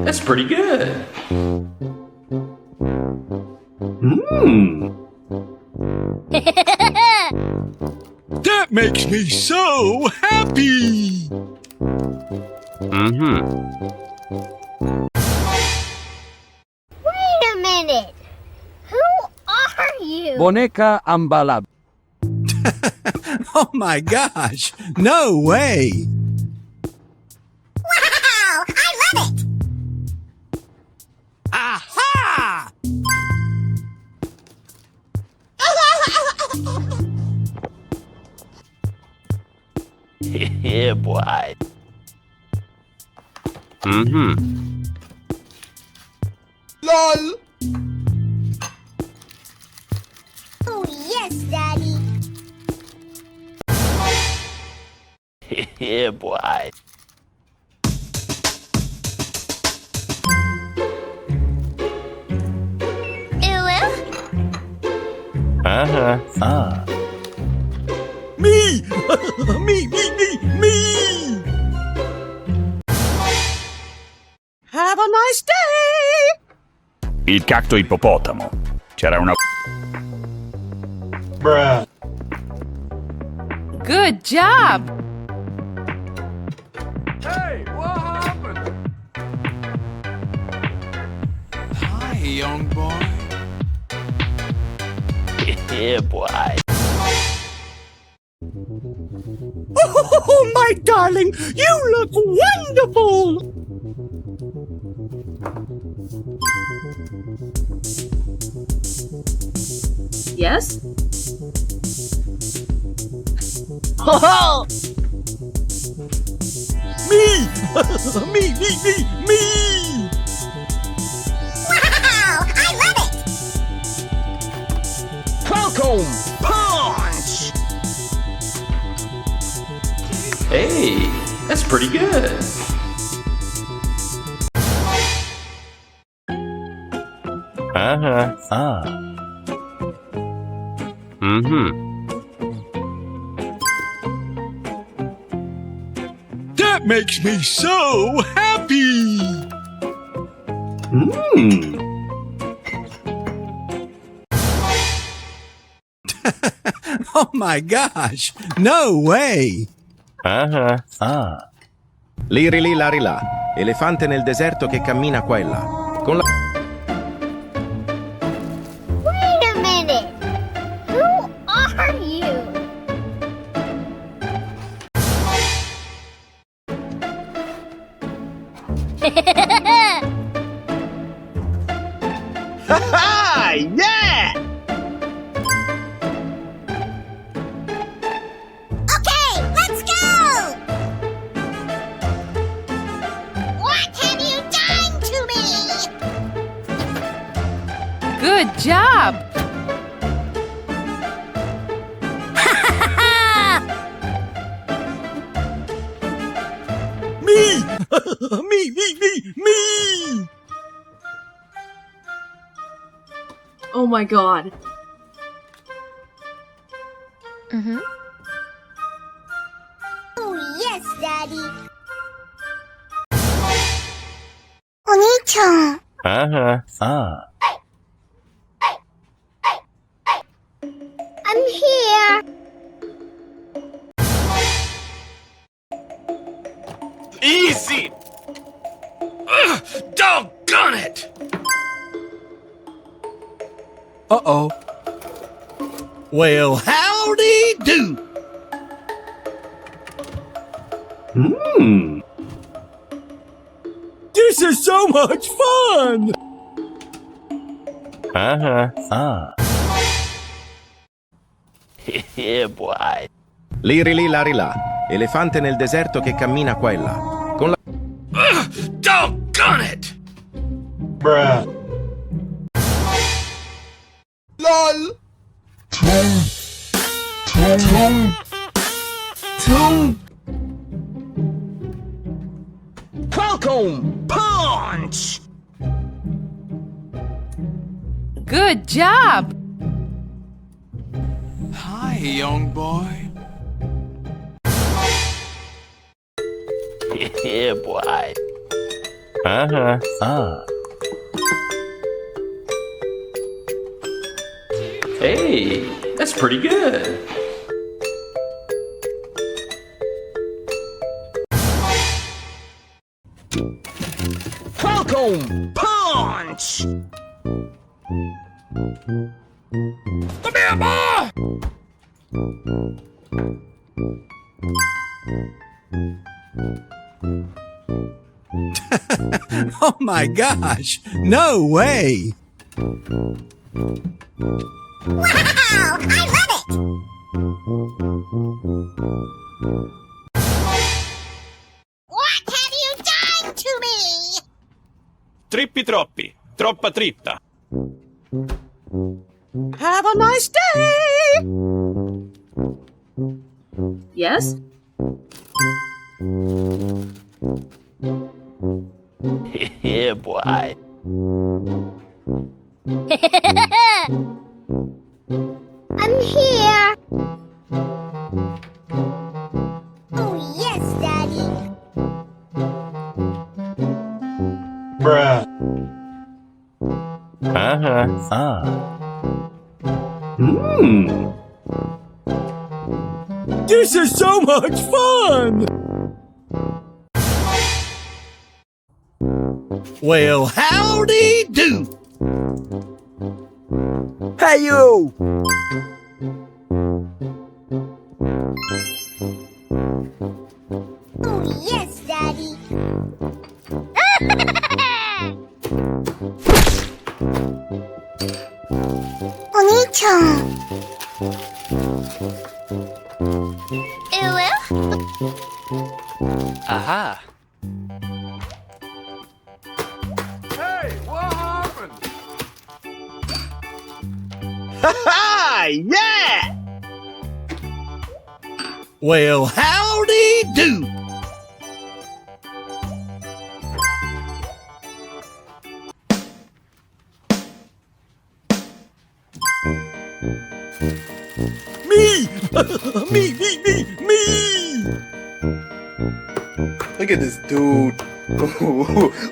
that's pretty good. That makes me so happy! Wait a minute! Who are you? Boneka ambalab. Oh my gosh! No way! Wow! I love it! Aha! Yeah, boy. LOL! Oh, yes, Daddy! Yeah, boy. Me! Me! Have a nice day! Il cacto ippopotamo. C'era una... Good job! Hey, what happened? Hi, young boy. Yeah, boy. Oh, my darling! You look wonderful! Yes? Me! Me! Wow! I love it! Welcome! Punch! Hey, that's pretty good. That makes me so happy! Oh my gosh! No way! Liri lì, lari là. Elefante nel deserto che cammina qua e là. Con la... Wait a minute! Who are you? Ah, yeah! Okay, let's go! What have you done to me? Good job! Me! Me! Oh my god. Oh, yes, Daddy! お兄ちゃん I'm here! Easy! Doggone it! Uh-oh. Well, howdy do! This is so much fun! Yeah, boy. Liri lì, lari là. Elefante nel deserto che cammina qua e là. Con la... Doggone it! LOL! Welcome! Punch! Good job! Hi, young boy. Yeah, boy. Hey, that's pretty good. Falcon punch! Oh my gosh! No way! What have you done to me? Trippi troppi. Troppa trippa. Have a nice day! Yes? Yeah, boy. I'm here. Oh, yes, Daddy. This is so much fun! Well, howdy do! Hey you! Oh, yes, Daddy. Oni-chan. Aha. Hey, what happened? Yeah! Well, howdy do! Me! me! Look at this dude.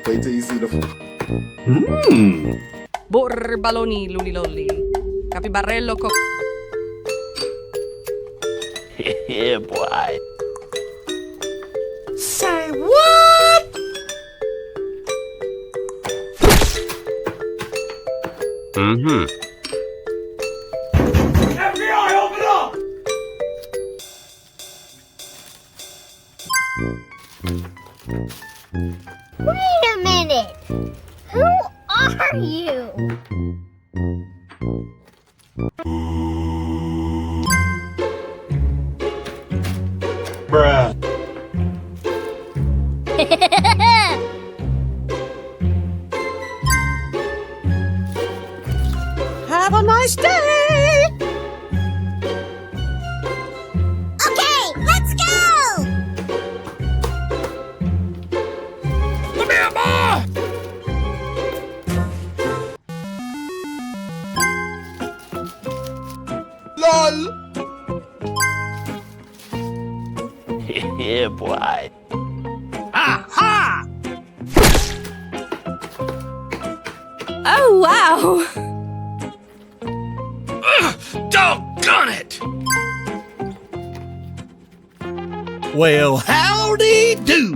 Wait till you see the. Borbaloni lunilolli. Capibarello co... Yeah, boy. Say what? FBI, open up! Wait a minute. Who are you? Bruh. Have a nice day! Okay, let's go! LOL! Yeah, boy. Aha! Oh, wow! Doggone it! Well, howdy do!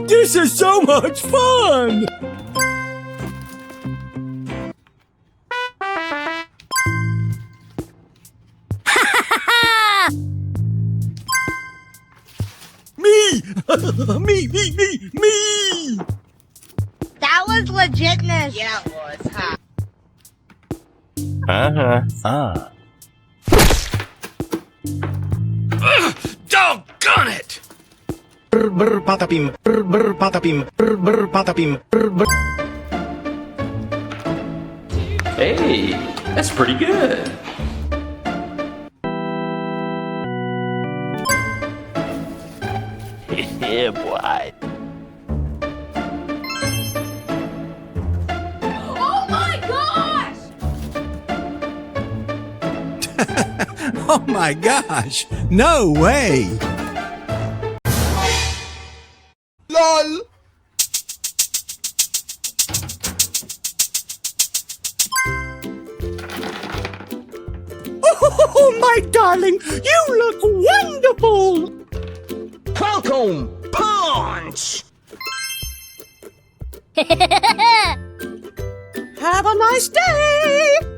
This is so much fun! Me! me! That was legitness. Yeah, it was, huh? Doggone it! Brr patapim, brr patapim, brr patapim, brr. Hey, that's pretty good. Yeah, boy. Oh my gosh! Oh my gosh! No way! LOL! Oh, my darling, you look wonderful! Falcon punch! Have a nice day!